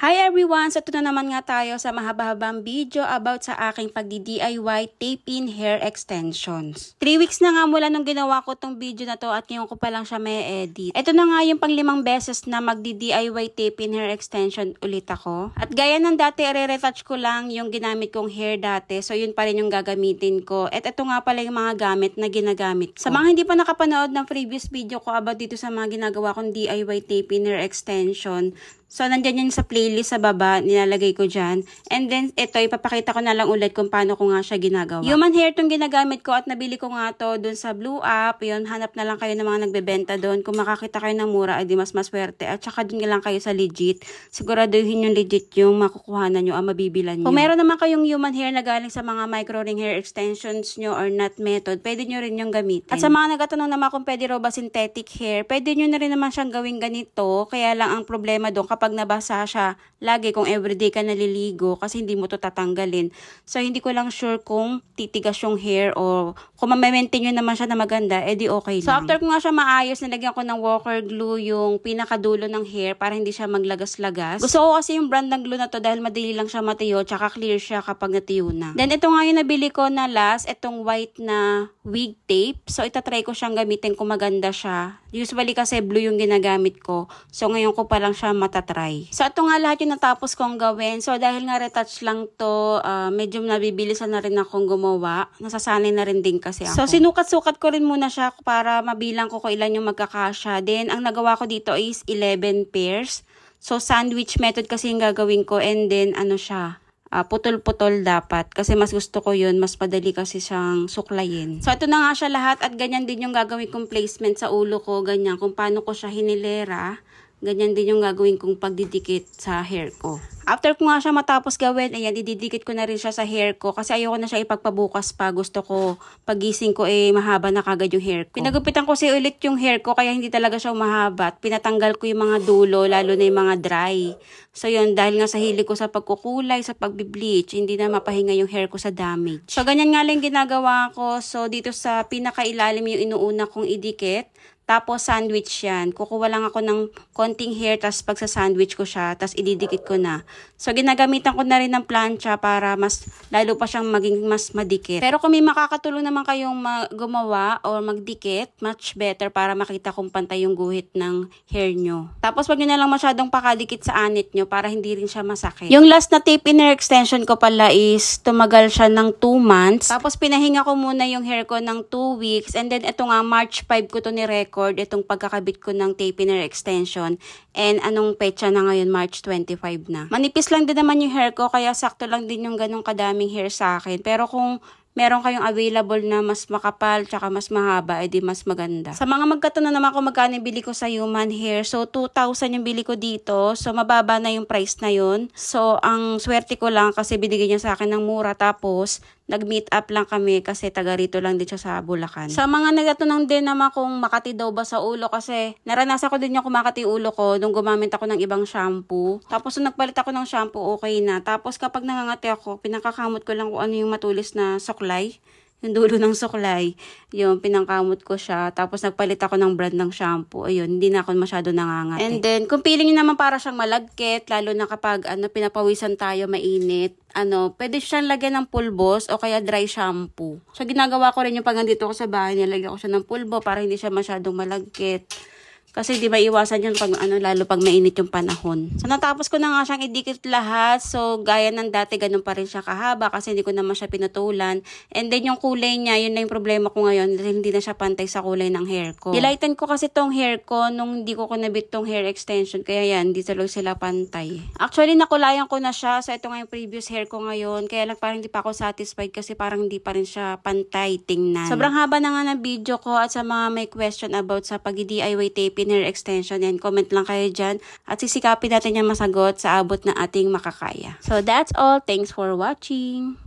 Hi everyone! So ito na naman nga tayo sa mahaba-habang video about sa aking pagdi-DIY tape-in hair extensions. 3 weeks na nga mula nung ginawa ko tong video na to at ngayon ko pa lang siya may edit. Ito na nga yung pang-5 beses na magdi-DIY tape-in hair extension ulit ako. At gaya ng dati, re-retouch ko lang yung ginamit kong hair dati. So yun pa rin yung gagamitin ko. At ito nga pala yung mga gamit na ginagamit ko. Sa mga hindi pa nakapanood ng previous video ko about dito sa mga ginagawa kong DIY tape-in hair extension, so, nandyan yun sa playlist sa baba, nilalagay ko dyan. And then, ito, ipapakita ko na lang ulit kung paano ko nga siya ginagawa. Human hair tong ginagamit ko at nabili ko nga to dun sa Blue App. Yun, hanap na lang kayo ng mga nagbebenta dun. Kung makakita kayo ng mura, edi mas maswerte. At saka dun lang kayo sa legit. Siguraduhin yung legit yung makukuhanan nyo, mabibilan nyo. Kung meron naman kayong human hair na galing sa mga micro-ring hair extensions nyo or nut method, pwede nyo rin yung gamitin. At sa mga nagtatanong naman kung pwede raw ba synthetic hair, pwede nyo na rin naman siyang gawing ganito. Kaya lang ang problema doon, kapag nabasa siya, lagi kung everyday ka naliligo kasi hindi mo to tatanggalin. So, hindi ko lang sure kung titigas yung hair o kung ma-maintain nyo naman siya na maganda, edi okay lang. So, after ko nga siya maayos, nilagyan ko ng walker glue yung pinakadulo ng hair para hindi siya maglagas-lagas. Gusto ko kasi yung brand ng glue na to dahil madali lang siya matiyo, tsaka clear siya kapag natiyo na. Then, ito nga yung nabili ko na last, itong white na wig tape. So, itatry ko siyang gamitin kung maganda siya. Usually kasi blue yung ginagamit ko. So, ngayon ko pa lang siya matatry. So, ito nga lahat yung natapos kong gawin. So, dahil nga retouch lang to, medyo nabibilisan na rin akong gumawa. Nasasanay na rin din kasi ako. So, sinukat-sukat ko rin muna siya para mabilang ko kung ilan yung magkakasya. Then, ang nagawa ko dito is 11 pairs. So, sandwich method kasi yung gagawin ko. And then, ano siya, putol-putol dapat. Kasi mas gusto ko yun. Mas madali kasi siyang suklayin. So, ito na nga siya lahat. At ganyan din yung gagawin kong placement sa ulo ko. Ganyan. Kung paano ko siya hinilera. Ganyan din yung gagawin kong pagdidikit sa hair ko. After ko nga siya matapos gawin, ayan, ididikit ko na rin siya sa hair ko. Kasi ayoko na siya ipagpabukas pa. Gusto ko, pagising ko mahaba na kagad yung hair ko. Pinagupitan ko ulit yung hair ko, kaya hindi talaga siya umahaba. At pinatanggal ko yung mga dulo, lalo na yung mga dry. So yun, dahil nga sa hilig ko sa pagkukulay, sa pagbi-bleach, hindi na mapahinga yung hair ko sa damage. So ganyan nga lang ginagawa ko. So dito sa pinakailalim yung inuuna kong idikit. Tapos, sandwich yan. Kukuha lang ako ng konting hair, tapos pagsa-sandwich ko siya, tapos ididikit ko na. So, ginagamitan ko na rin ng plancha para mas, lalo pa siyang maging mas madikit. Pero kung may makakatulong naman kayong gumawa or magdikit, much better para makita kung pantay yung guhit ng hair nyo. Tapos, wag nyo na lang masyadong pakadikit sa anit nyo para hindi rin siya masakit. Yung last na tape-in hair extension ko pala is tumagal siya ng 2 months. Tapos, pinahinga ko muna yung hair ko ng 2 weeks. And then, ito nga, March 5 ko to ni-record. Itong pagkakabit ko ng tape-in hair extension. And anong petsa na ngayon? March 25 na. Manipis lang din naman yung hair ko, kaya sakto lang din yung ganong kadaming hair sa akin. Pero kung meron kayong available na mas makapal tsaka mas mahaba, edi mas maganda. Sa mga magkataon naman kung magkano bili ko sa human hair. So, 2,000 yung bili ko dito. So, mababa na yung price na yun. So, ang swerte ko lang kasi binigay niya sa akin ng mura. Tapos, nag-meet up lang kami kasi taga rito lang din siya sa Bulacan. Sa mga nagatunong din naman kung makati daw ba sa ulo kasi naranasan ko din yung kumakati ulo ko nung gumamit ako ng ibang shampoo. Tapos nung nagpalit ako ng shampoo, okay na. Tapos kapag nangangati ako, pinakakamot ko lang kung ano yung matulis na suklay. Yung dulo ng suklay, yung pinangkamot ko siya. Tapos nagpalit ako ng brand ng shampoo. Ayun, hindi na ako masyado nangangati. And then, kung feeling nyo naman para siyang malagkit, lalo na kapag pinapawisan tayo, mainit, pwede siyang lagyan ng pulbos o kaya dry shampoo. So, ginagawa ko rin yung pag nandito ko sa bahay, nilagyan ko siya ng pulbo para hindi siya masyadong malagkit. Kasi di ba iwasan yun pag lalo pag mainit yung panahon. So natapos ko na nga siyang idikit lahat. So gaya ng dati ganun pa rin siya kahaba kasi hindi ko naman siya pinutulan. And then yung kulay niya, yun na yung problema ko ngayon. Hindi na siya pantay sa kulay ng hair ko. Dilighten ko kasi tong hair ko nung hindi ko kunabit tong hair extension. Kaya yan, hindi talaga sila pantay. Actually nakulayan ko na siya. So ito nga yung previous hair ko ngayon. Kaya lang parang hindi pa ako satisfied kasi parang hindi pa rin siya pantay tingnan. Sobrang haba na nga ng video ko at sa mga may question about sa pag-DIY taping hair extension, yan, comment lang kayo dyan at sisikapin natin yung masagot sa abot na ating makakaya. So that's all. Thanks for watching.